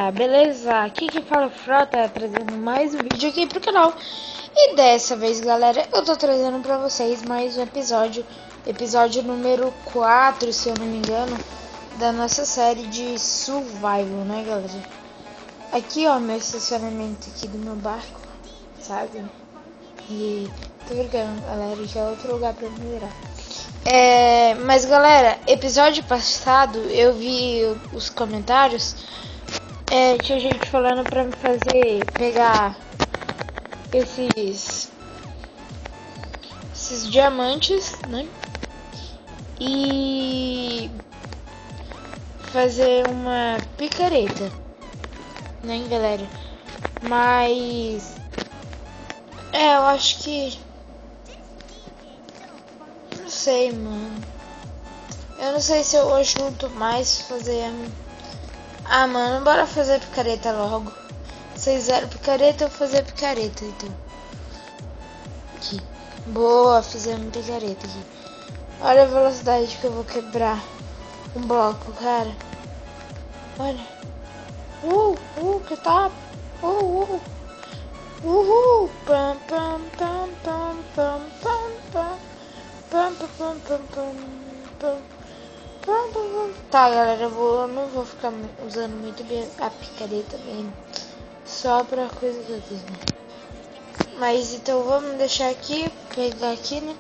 Beleza? Aqui que fala o Frota, trazendo mais um vídeo aqui pro canal. E dessa vez, galera, eu tô trazendo pra vocês mais um episódio número 4, se eu não me engano, da nossa série de Survival, né, galera? Aqui, ó, meu estacionamento aqui do meu barco, sabe? E tô brincando, galera, já é outro lugar pra me virar. Mas, galera, episódio passado eu vi os comentários. Tinha gente falando pra me pegar esses diamantes, né? E fazer uma picareta, né, galera? Mas eu acho que não sei, mano. Eu não sei se eu junto mais fazer. Mano, bora fazer picareta logo. Vocês fizeram picareta, eu vou fazer picareta, então. Aqui. Boa, fizemos picareta aqui. Olha a velocidade que eu vou quebrar um bloco, cara. Olha. Que top. Pam, pam, pam, pam, pam, pam, pam. Pam, pam, pam, pam, pam, pam. Tá, galera, eu não vou ficar usando muito bem a picareta mesmo, só pra coisa do né? Mas então vamos deixar aqui, pegar aqui, né?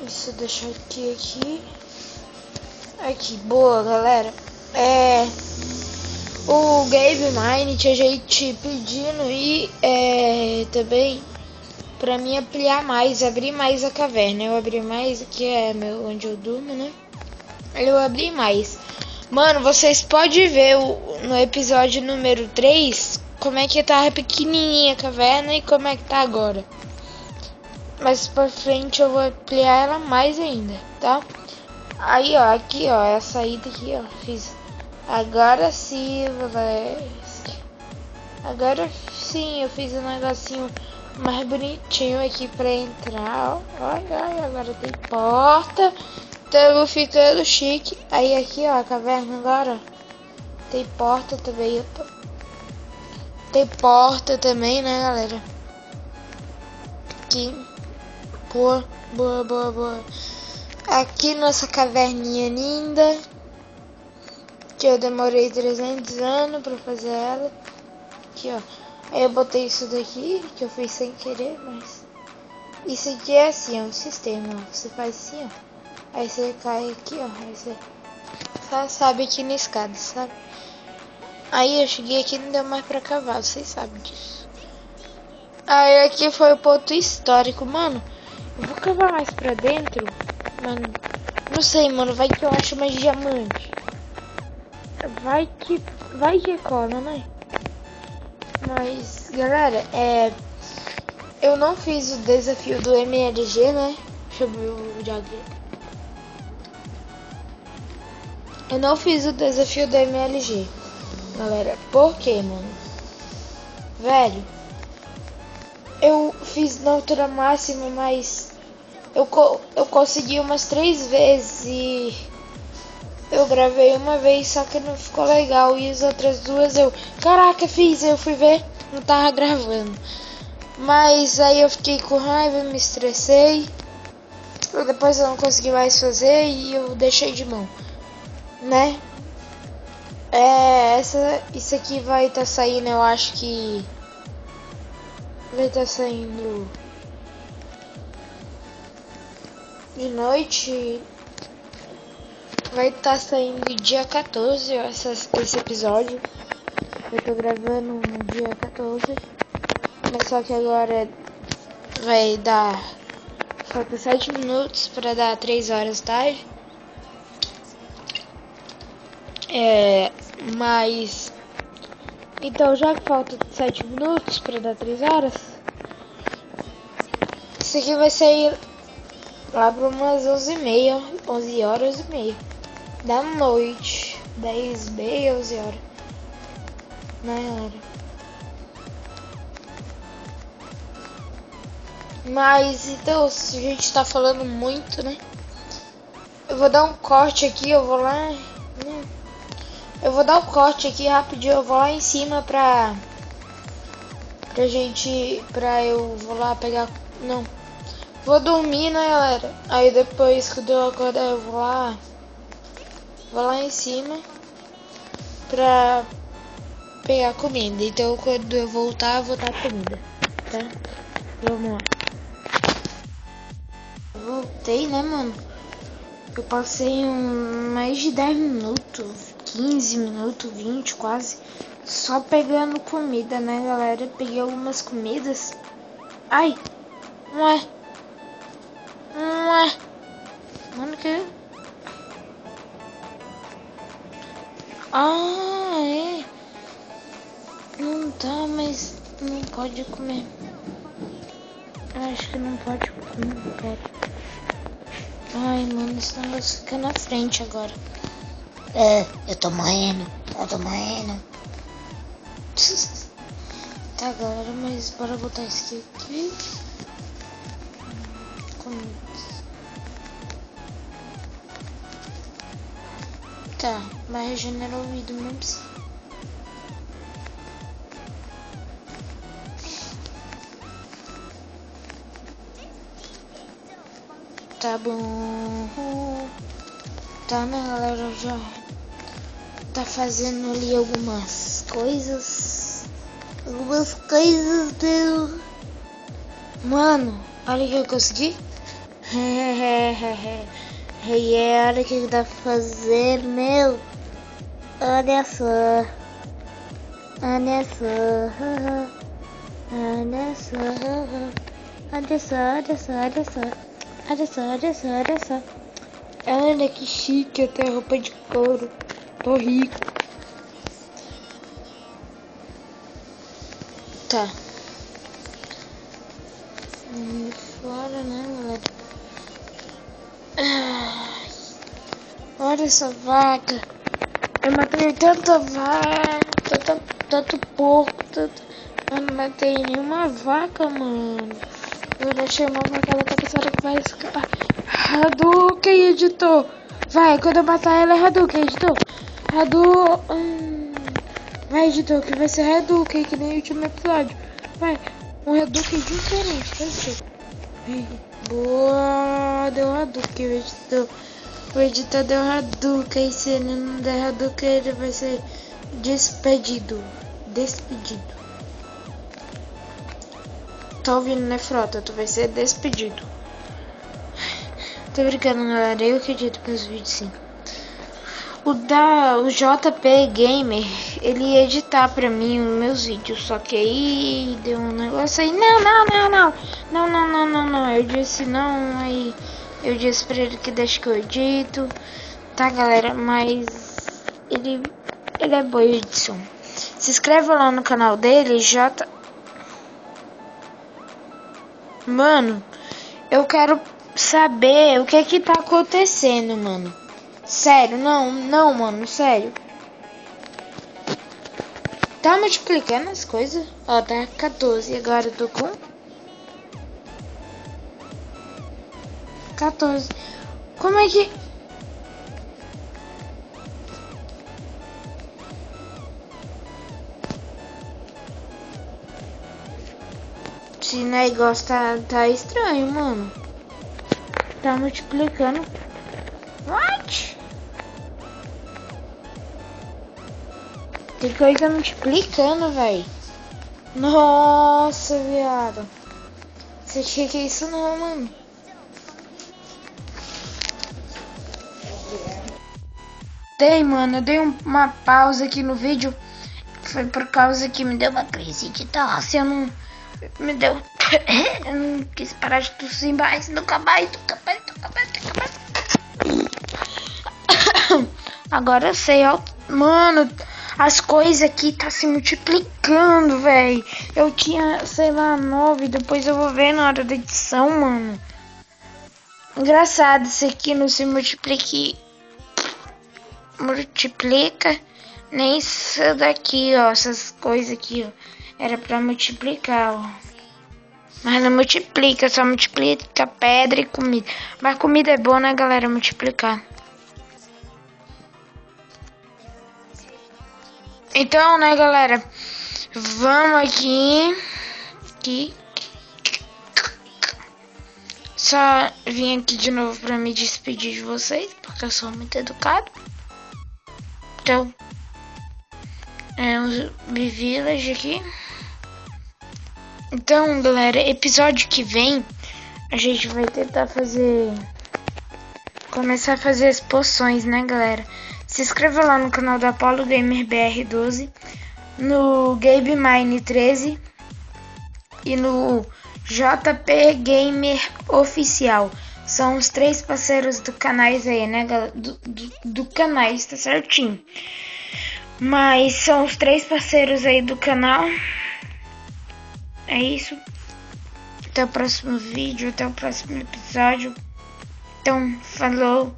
Isso, deixar aqui. Boa, galera. O Gabe Mine tinha gente pedindo e também pra mim ampliar mais, abrir mais a caverna. Eu abri mais, que é onde eu durmo, né? Eu abri mais. Mano, vocês podem ver no episódio número 3 como é que tava pequenininha a caverna e como é que tá agora. Mas pra frente eu vou ampliar ela mais ainda, tá? Aí, ó, aqui, ó, é a saída aqui, ó, fiz. Agora sim, agora sim, eu fiz um negocinho mais bonitinho aqui pra entrar, ó. Olha, agora tem porta. Estamos ficando chique. Aí aqui, ó, a caverna agora tem porta também. Tem porta também, né, galera? Aqui. Boa. Aqui nossa caverninha linda. Que eu demorei 300 anos pra fazer ela. Aqui, ó. Aí eu botei isso daqui, que eu fiz sem querer, mas... Isso aqui é assim, ó, o sistema, ó. Você faz assim, ó. Aí você cai aqui, ó. Aí você só sobe aqui na escada, sabe? Aí eu cheguei aqui e não deu mais pra cavar, vocês sabem disso. Aí aqui foi o ponto histórico, mano. Eu vou cavar mais pra dentro, mano. Não sei, mano. Vai que eu acho mais diamante. Vai que cola, né? Mas, galera, eu não fiz o desafio do MLG, né? Deixa eu ver o diagrama. Eu não fiz o desafio da MLG, galera. Por quê, mano? Velho, eu fiz na altura máxima, mas eu consegui umas 3 vezes e eu gravei uma vez, só que não ficou legal. E as outras duas caraca, fiz, eu fui ver, não tava gravando. Mas aí eu fiquei com raiva, me estressei. Depois eu não consegui mais fazer e eu deixei de mão, né? Isso aqui vai estar saindo, eu acho que vai estar saindo de noite. Vai estar saindo dia 14 esse episódio. Eu tô gravando no dia 14. Mas só que agora vai dar... Falta 7 minutos para dar 3 horas da tarde. Mas... Então, já que falta 7 minutos para dar 3 horas, isso aqui vai sair lá para umas 11 horas e meia da noite. 10h30, 11 horas. Né, galera? Mas, então, a gente tá falando muito, né? Eu vou dar um corte aqui, eu vou lá... Eu vou dar o corte aqui rapidinho. Eu vou lá em cima pra gente... eu vou lá pegar... Não. Vou dormir, né, galera? Aí depois, quando eu acordar, eu vou lá em cima pra pegar comida. Então, quando eu voltar, eu vou dar comida, tá? Vamos lá. Voltei, né, mano? Eu passei mais de 10 minutos, 15 minutos, 20 quase, só pegando comida, né, galera? Peguei algumas comidas. Ai! Ué! Mano, que... Ah, é. Não tá, mas não pode comer. Eu acho que não pode comer, pera. Ai, mano, esse negócio fica na frente agora. Eu tô morrendo. Tá, galera, mas bora botar isso aqui. Tá, vai regenerar o ouvido mesmo. Tá bom. Tá, né, galera? Já tá fazendo ali algumas coisas. Mano, olha o que eu consegui. Olha o que dá pra fazer, meu. Olha só. Olha só. Olha que chique, até roupa de couro. Tô rico. Tá. Fora, né, galera? Olha essa vaca. Eu matei tanta vaca, tanto porco, eu não matei nenhuma vaca, mano. Eu deixei uma vaca ela cabeçada que vai escapar. Hadouken, editor. Vai, quando eu matar ela é Hadouken, editor. Vai, editor, que vai ser Hadouken, que nem o último episódio. Vai, um Hadouken diferente, vai ser. Boa, deu Hadouken, o editor. O editor deu Hadouken, e se ele não der Hadouken, ele vai ser despedido. Tá ouvindo, né, Frota? Tu vai ser despedido. Tô brincando, galera. Eu que edito meus vídeos, sim. O JP Gamer, ele ia editar pra mim os meus vídeos. Só que aí deu um negócio aí. Não. Eu disse não, aí eu disse pra ele que deixa que eu edito. Tá, galera? Mas ele é boa edição. Se inscreva lá no canal dele, Mano, eu quero saber o que tá acontecendo, mano. Sério, não, mano, sério. Tá multiplicando as coisas? Ó, tá 14, agora eu tô com 14. Como é que... Esse negócio tá estranho, mano. Tá multiplicando. What? Tem coisa multiplicando, velho. Nossa, viado. Você que é isso não, mano. Mano, eu dei uma pausa aqui no vídeo. Foi por causa que me deu uma crise de tosse. Eu não quis parar de tossir mais. Nunca mais. Agora eu sei, ó. Mano, as coisas aqui tá se multiplicando, velho. Eu tinha, sei lá, 9. Depois eu vou ver na hora da edição, mano. Engraçado, isso aqui não se multiplica, nem isso daqui, ó. Essas coisas aqui, ó. Era pra multiplicar, ó. Mas não multiplica, só multiplica pedra e comida. Mas comida é boa, né, galera? Multiplicar. Então, né, galera, vamos aqui. Só vim aqui de novo pra me despedir de vocês, porque eu sou muito educado. Então, um Village aqui. Então, galera, episódio que vem a gente vai tentar começar a fazer as poções, né, galera? Se inscreva lá no canal da Apollo Gamer BR12, no Gabe Mine 13 e no JP Gamer Oficial. São os 3 parceiros do canais aí, né, galera? Do canais, tá certinho. Mas são os 3 parceiros aí do canal. É isso. Até o próximo vídeo, até o próximo episódio. Então, falou.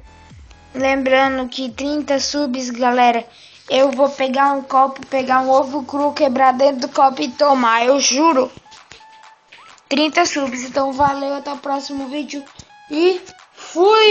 Lembrando que 30 subs, galera. Eu vou pegar um copo, pegar um ovo cru, quebrar dentro do copo e tomar. Eu juro. 30 subs. Então, valeu. Até o próximo vídeo. E fui!